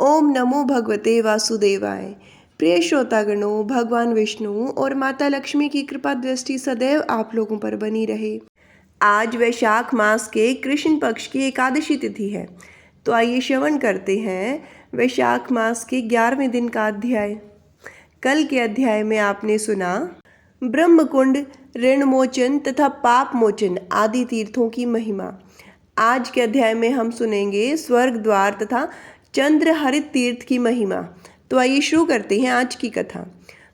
ओम नमो भगवते वासुदेवाय। प्रिय श्रोतागणों, भगवान विष्णु और माता लक्ष्मी की कृपा दृष्टि सदैव आप लोगों पर बनी रहे। आज वैशाख मास के कृष्ण पक्ष की एकादशी तिथि है, तो आइए श्रवण करते हैं वैशाख मास के 11वें दिन का अध्याय। कल के अध्याय में आपने सुना ब्रह्मकुंड, ऋण मोचन तथा पाप मोचन आदि तीर्थों की महिमा। आज के अध्याय में हम सुनेंगे स्वर्ग द्वार तथा चंद्र हरित तीर्थ की महिमा। तो आइए शुरू करते हैं आज की कथा।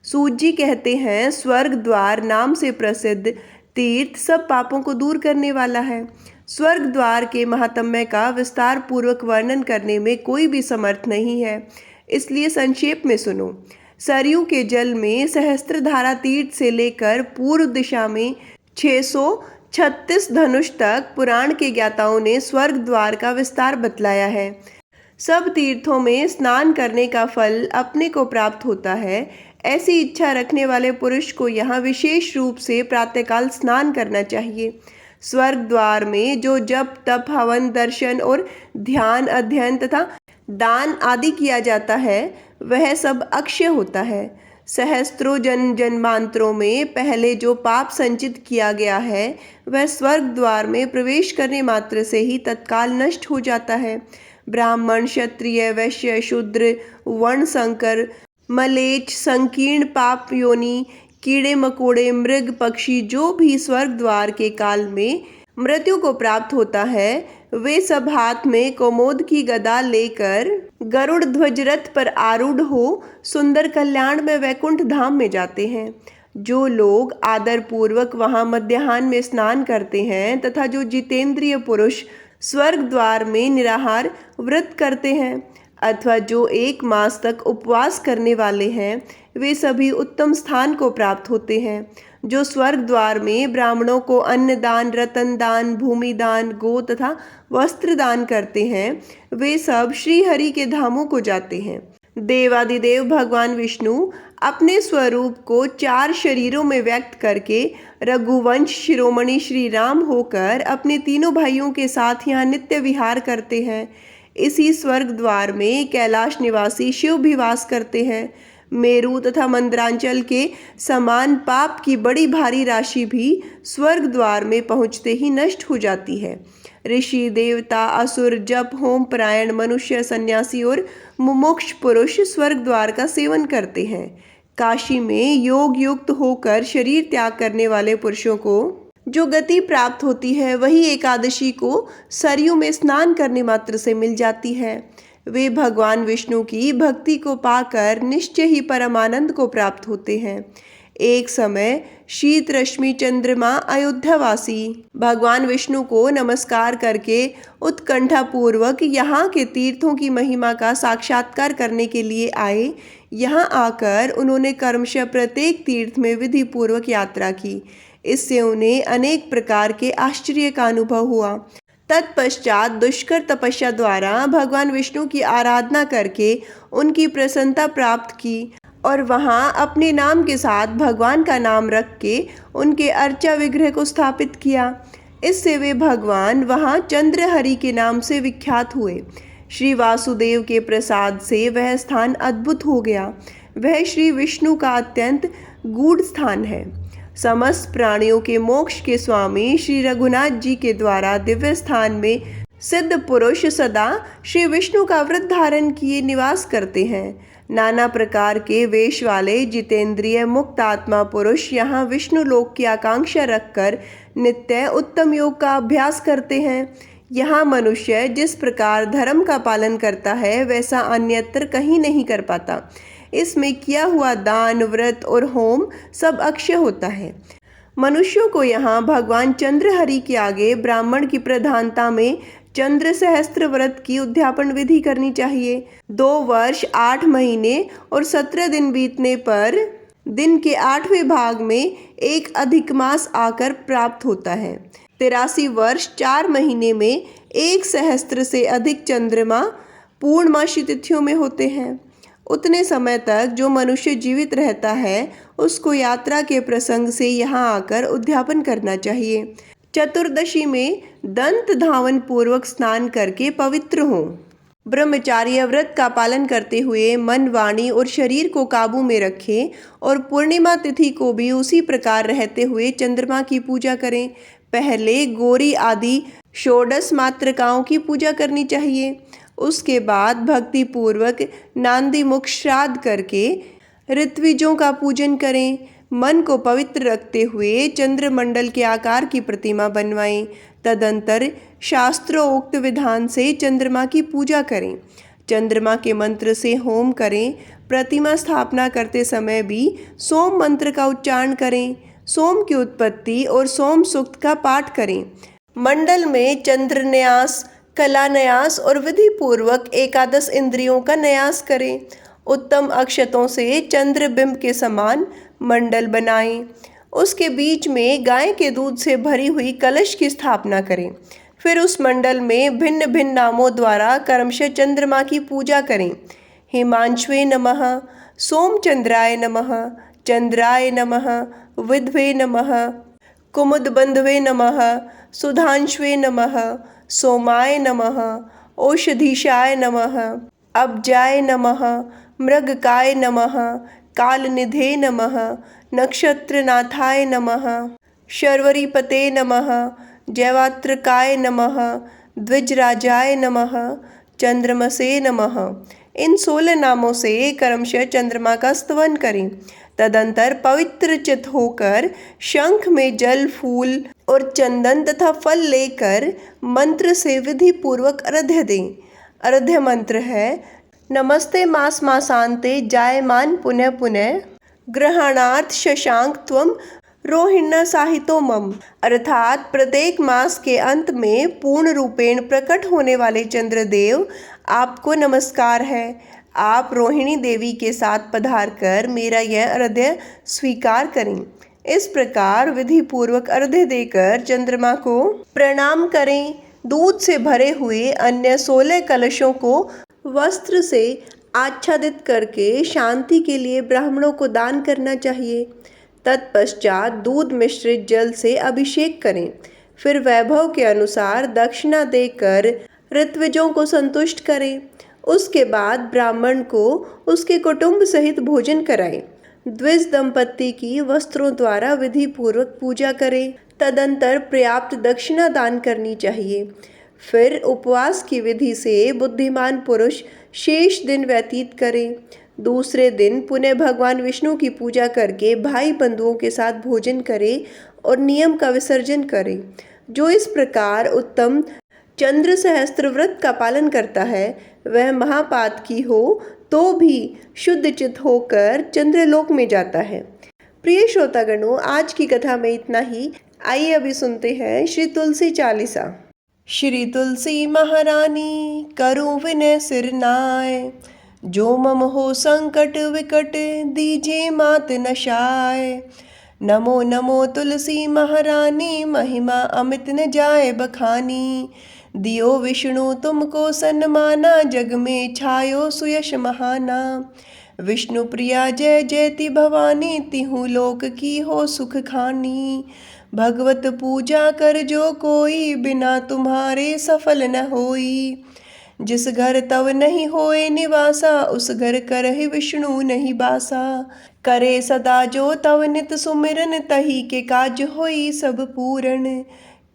सूत जी कहते हैं, स्वर्ग द्वार नाम से प्रसिद्ध तीर्थ सब पापों को दूर करने वाला है। स्वर्ग द्वार के महात्म्य का विस्तार पूर्वक वर्णन करने में कोई भी समर्थ नहीं है, इसलिए संक्षेप में सुनो। सरयू के जल में सहस्त्रधारा तीर्थ से लेकर पूर्व दिशा में 636 धनुष तक पुराण के ज्ञाताओं ने स्वर्ग द्वार का विस्तार बतलाया है। सब तीर्थों में स्नान करने का फल अपने को प्राप्त होता है। ऐसी इच्छा रखने वाले पुरुष को यहाँ विशेष रूप से प्रातःकाल स्नान करना चाहिए। स्वर्ग द्वार में जो जप तप हवन दर्शन और ध्यान अध्ययन तथा दान आदि किया जाता है, वह सब अक्षय होता है। सहस्त्रों जन्मांतरों में पहले जो पाप संचित किया गया है, वह स्वर्ग द्वार में प्रवेश करने मात्र से ही तत्काल नष्ट हो जाता है। ब्राह्मण, क्षत्रिय, वैश्य, शूद्र, वर्ण संकर, मलेच्छ, संकीर्ण पाप योनि, कीड़े मकोड़े, मृग पक्षी जो भी स्वर्ग द्वार के काल में मृत्यु को प्राप्त होता है, वे सब हाथ में कौमोद की गदा लेकर गरुड़ ध्वज रथ पर आरूढ़ हो सुंदर कल्याण में वैकुंठ धाम में जाते हैं। जो लोग आदर पूर्वक वहां मध्याह्न में स्नान करते हैं तथा जो जितेंद्रिय पुरुष स्वर्ग द्वार में निराहार व्रत करते हैं अथवा जो 1 मास तक उपवास करने वाले हैं, वे सभी उत्तम स्थान को प्राप्त होते हैं। जो स्वर्ग द्वार में ब्राह्मणों को अन्न दान, रतन दान, भूमि दान, गो तथा वस्त्र दान करते हैं, वे सब श्री हरि के धामों को जाते हैं। देवादिदेव भगवान विष्णु अपने स्वरूप को 4 शरीरों में व्यक्त करके रघुवंश शिरोमणि श्री राम होकर अपने तीनों भाइयों के साथ यहाँ नित्य विहार करते हैं। इसी स्वर्ग द्वार में कैलाश निवासी शिव भी वास करते हैं। मेरु तथा मंदरांचल के समान पाप की बड़ी भारी राशि भी स्वर्ग द्वार में पहुँचते ही नष्ट हो जाती है। ऋषि, देवता, असुर, जप होम परायण मनुष्य, सन्यासी और मुमुक्ष पुरुष स्वर्ग द्वार का सेवन करते हैं। काशी में योग युक्त होकर शरीर त्याग करने वाले पुरुषों को जो गति प्राप्त होती है, वही एकादशी को सरयू में स्नान करने मात्र से मिल जाती है। वे भगवान विष्णु की भक्ति को पाकर निश्चय ही परमानंद को प्राप्त होते हैं। एक समय शीत रश्मि चंद्रमा अयोध्यावासी भगवान विष्णु को नमस्कार करके उत्कंठा पूर्वक यहाँ के तीर्थों की महिमा का साक्षात्कार करने के लिए आए। यहाँ आकर उन्होंने क्रमशः प्रत्येक तीर्थ में विधि पूर्वक यात्रा की। इससे उन्हें अनेक प्रकार के आश्चर्य का अनुभव हुआ। तत्पश्चात दुष्कर तपस्या द्वारा भगवान विष्णु की आराधना करके उनकी प्रसन्नता प्राप्त की और वहां अपने नाम के साथ भगवान का नाम रख के उनके अर्चा विग्रह को स्थापित किया। इससे वे भगवान वहां चंद्रहरि के नाम से विख्यात हुए। श्री वासुदेव के प्रसाद से वह स्थान अद्भुत हो गया। वह श्री विष्णु का अत्यंत गूढ़ स्थान है। समस्त प्राणियों के मोक्ष के स्वामी श्री रघुनाथ जी के द्वारा दिव्य स्थान में सिद्ध पुरुष सदा श्री विष्णु का व्रत धारण किए निवास करते हैं। नाना प्रकार के वेश वाले जितेंद्रिय मुक्त आत्मा पुरुष यहाँ विष्णु लोक की आकांक्षा रखकर नित्य उत्तम योग का अभ्यास करते हैं। यहाँ मनुष्य जिस प्रकार धर्म का पालन करता है, वैसा अन्यत्र कहीं नहीं कर पाता। इसमें किया हुआ दान, व्रत और होम सब अक्षय होता है। मनुष्यों को यहाँ भगवान चंद्रहरि के आगे ब्राह्मण की प्रधानता में चंद्र सहस्त्र व्रत की उद्यापन विधि करनी चाहिए। 2 वर्ष 8 महीने और 17 दिन बीतने पर दिन के 8वें भाग में एक अधिक मास आकर प्राप्त होता है। 83 वर्ष 4 महीने में 1 सहस्त्र से अधिक चंद्रमा पूर्णमासी तिथियों में होते हैं। उतने समय तक जो मनुष्य जीवित रहता है, उसको यात्रा के प्रसंग से यहाँ आकर उद्यापन करना चाहिए। चतुर्दशी में दंत धावन पूर्वक स्नान करके पवित्र हों। ब्रह्मचार्य व्रत का पालन करते हुए मन, वाणी और शरीर को काबू में रखें और पूर्णिमा तिथि को भी उसी प्रकार रहते हुए चंद्रमा की पूजा करें। पहले गौरी आदि षोडश मातृकाओं की पूजा करनी चाहिए। उसके बाद भक्ति पूर्वक नांदी मुख श्राद्ध करके ऋत्विजों का पूजन करें। मन को पवित्र रखते हुए चंद्रमंडल के आकार की प्रतिमा बनवाएं। तदंतर शास्त्रोक्त विधान से चंद्रमा की पूजा करें। चंद्रमा के मंत्र से होम करें। प्रतिमा स्थापना करते समय भी सोम मंत्र का उच्चारण करें। सोम की उत्पत्ति और सोम सूक्त का पाठ करें। मंडल में चंद्र न्यास, कला न्यास और विधि पूर्वक एकादश इंद्रियों का न्यास करें। उत्तम अक्षतों से चंद्र बिंब के समान मंडल बनाएं। उसके बीच में गाय के दूध से भरी हुई कलश की स्थापना करें। फिर उस मंडल में भिन्न भिन्न नामों द्वारा क्रमशः चंद्रमा की पूजा करें। हिमांश्वे नमः, सोमचंद्राय नमः, चंद्राय नमः, विद्वे नमः, कुमुदबंधवे नमः, सुधांश्वे नमः, सोमाय नमः, औषधीशाय नमः, अब्जाय नमः, मृगकाय नमः, कालनिधे नमः, नक्षत्रनाथाय नमः, शर्वरीपते नमः, जयवात्रकाय नमः, द्विजराजाय नमः, चंद्रमसे नमः। इन 16 नामों से क्रमशः चंद्रमा का स्तवन करें। तदंतर पवित्र चित होकर शंख में जल, फूल और चंदन तथा फल लेकर मंत्र से विधि पूर्वक अर्घ्य दें। अर्घ्य मंत्र है नमस्ते मास मासांते जायमान पुनः पुनः ग्रहणार्थ शशांक त्वम रोहिणी साहितो मम। अर्थात प्रत्येक मास के अंत में पूर्ण रूपेण प्रकट होने वाले चंद्रदेव आपको नमस्कार है। आप रोहिणी देवी के साथ पधार कर मेरा यह अर्घ्य स्वीकार करें। इस प्रकार विधि पूर्वक अर्घ्य देकर चंद्रमा को प्रणाम करें। दूध से भरे हुए अन्य 16 कलशों को वस्त्र से आच्छादित करके शांति के लिए ब्राह्मणों को दान करना चाहिए। तत्पश्चात दूध मिश्रित जल से अभिषेक करें। फिर वैभव के अनुसार दक्षिणा देकर ऋत्विजों को संतुष्ट करें। उसके बाद ब्राह्मण को उसके कुटुंब सहित भोजन कराएं। द्विज दंपत्ति की वस्त्रों द्वारा विधि पूर्वक पूजा करें। तदंतर पर्याप्त दक्षिणा दान करनी चाहिए। फिर उपवास की विधि से बुद्धिमान पुरुष शेष दिन व्यतीत करें। दूसरे दिन पुनः भगवान विष्णु की पूजा करके भाई बंधुओं के साथ भोजन करें और नियम का विसर्जन करें। जो इस प्रकार उत्तम चंद्र सहस्त्र व्रत का पालन करता है वह महापातकी हो तो भी शुद्ध चित होकर चंद्रलोक में जाता है। प्रिय श्रोतागणों, आज की कथा में इतना ही। आइए अभी सुनते हैं श्री तुलसी चालीसा। श्री तुलसी महारानी करूं विनय सिर नाय, जो मम हो संकट विकट दीजे मात नशाय। नमो नमो तुलसी महारानी, महिमा अमित न जाए बखानी। दियो विष्णु तुमको सन्माना, जग में छायो सुयश महाना। विष्णु प्रिया जय जयति भवानी, तिहु लोक की हो सुख खानी। भगवत पूजा कर जो कोई, बिना तुम्हारे सफल न होई। जिस घर तव नहीं होए निवासा, उस घर करहि विष्णु नहीं बासा। करे सदा जो तव नित सुमिरन, तही के काज होई सब पूरन।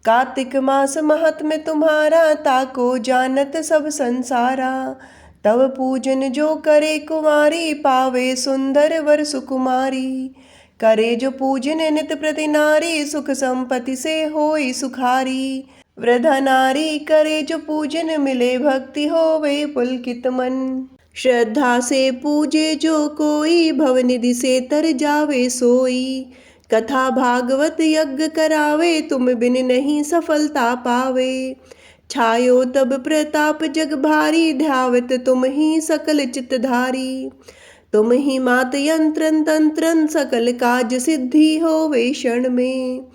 कार्तिक मास महात्म्य तुम्हारा, ताको जानत सब संसारा। तव पूजन जो करे कुमारी, पावे सुंदर वर सुकुमारी। करे जो पूजन नित प्रति नारी, सुख संपत्ति से होई सुखारी। वृद्धा नारी करे जो पूजन, मिले भक्ति होवे पुलकित मन। श्रद्धा से पूजे जो कोई, भवनिधि से तर जावे सोई। कथा भागवत यज्ञ करावे, तुम बिन नहीं सफलता पावे। छायो तब प्रताप जग भारी, ध्यावत तुम ही सकल चितधारी। तुम ही मात यंत्रन तंत्रन, सकल काज सिद्धि होवे क्षण में।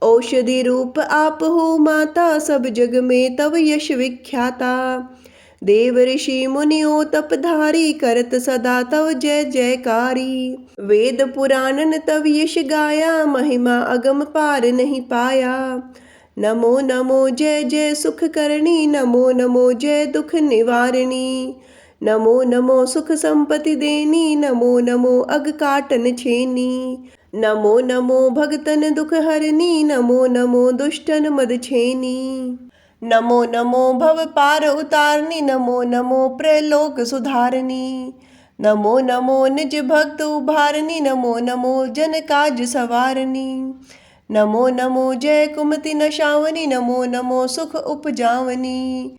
औषधि रूप आप हो माता, सब जग में तव यश विख्याता। देव ऋषि मुनियो तपधारी, करत सदा तव जय जयकारी। वेद पुराणन तव यश गाया, महिमा अगम पार नहीं पाया। नमो नमो जय जय सुख करणी, नमो नमो जय दुख निवारणी। नमो नमो सुख संपत्ति देनी, नमो नमो अग काटन छेनी। नमो नमो भगतन दुख हरनी, नमो नमो दुष्टन मद छेनी। नमो नमो भव पार उतारनी, नमो नमो प्रलोक सुधारनी। नमो नमो निज भक्त उभारनी, नमो नमो जन काज सवारनी। नमो नमो जय कुमति नशावनी, नमो नमो सुख उपजावनी।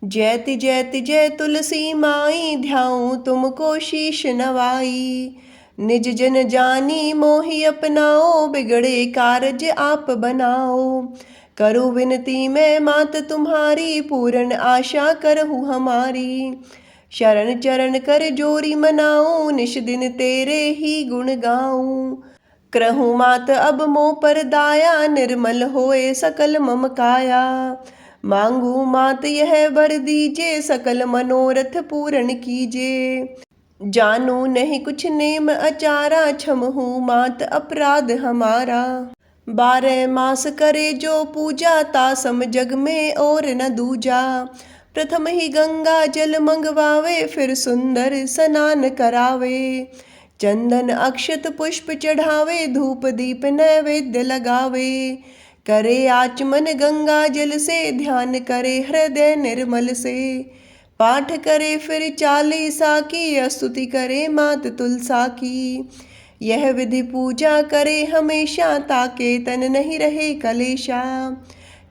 जयति जयति जय तुलसी माई, ध्याऊं तुमको शीश नवाई। निज जन जानी मोहि अपनाओ, बिगड़े कारज आप बनाओ। करूँ विनती मैं मात तुम्हारी, पूर्ण आशा करहूँ हमारी। शरण चरण कर जोरी मनाऊं, निश दिन तेरे ही गुण गाऊं। करहूँ मात अब मोह पर दाया, निर्मल होए सकल मम काया। मांगू मात यह वर दीजे, सकल मनोरथ पूर्ण कीजे। जानू नहीं कुछ नेम अचारा, क्षमहू मात अपराध हमारा। 12 मास करे जो पूजा, तासम जग में और न दूजा। प्रथम ही गंगा जल मंगवावे, फिर सुंदर स्नान करावे। चंदन अक्षत पुष्प चढ़ावे, धूप दीप नैवेद्य लगावे। करे आचमन गंगा जल से, ध्यान करे हृदय निर्मल से। पाठ करे फिर 40 की, स्तुति करे मात तुलसा की। यह विधि पूजा करे हमेशा, ताके तन नहीं रहे कलेशा।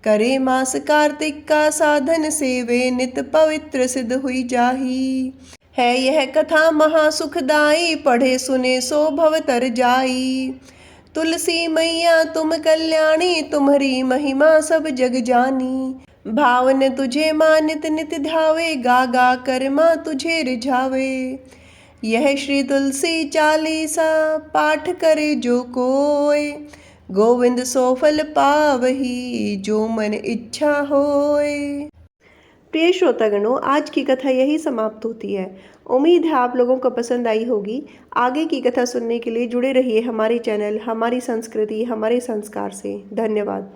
करे मास कार्तिक का साधन, सेवे नित पवित्र सिद्ध हुई जाही। है यह कथा महासुखदाई, पढ़े सुने सो भव तर जाई। तुलसी मैया तुम कल्याणी, तुम्हारी महिमा सब जग जानी। भावन तुझे माँ नित नित ध्यावे, गा गा कर माँ तुझे रिझावे। यह श्री तुलसी चालीसा, पाठ करे जो कोय। गोविंद सो फल पावही, जो मन इच्छा होय। प्रिय श्रोतागणों, आज की कथा यही समाप्त होती है। उम्मीद है आप लोगों को पसंद आई होगी। आगे की कथा सुनने के लिए जुड़े रहिए हमारे चैनल हमारी संस्कृति हमारे संस्कार से। धन्यवाद।